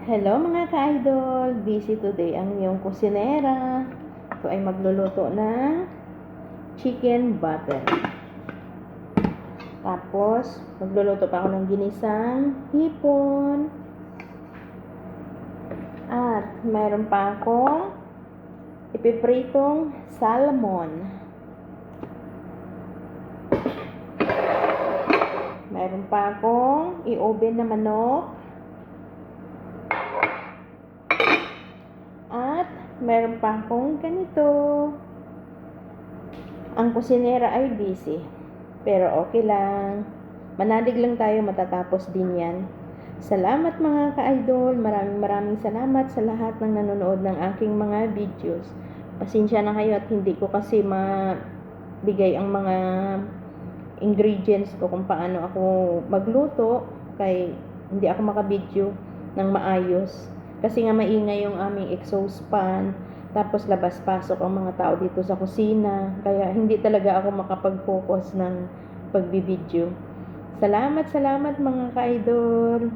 Hello mga ka-idol! Busy today ang iyong kusinera. Ito ay magluluto ng chicken butter. Tapos, magluluto pa ako ng ginisang hipon. At mayroon pa akong ipipritong salmon. Mayroon pa akong i-oven na manok. At meron pa akong ganito. Ang kusinera ay busy. Pero okay lang. Manalig lang tayo, matatapos din yan. Salamat mga ka-idol. Maraming salamat sa lahat ng nanonood ng aking mga videos. Pasensya na kayo at hindi ko kasi mabigay ang mga ingredients ko kung paano ako magluto. Kaya hindi ako makabidyo ng maayos. Kasi nga maingay yung aming exhaust fan. Tapos labas-pasok ang mga tao dito sa kusina. Kaya hindi talaga ako makapag-focus ng pagbibidyo. Salamat mga ka-idol.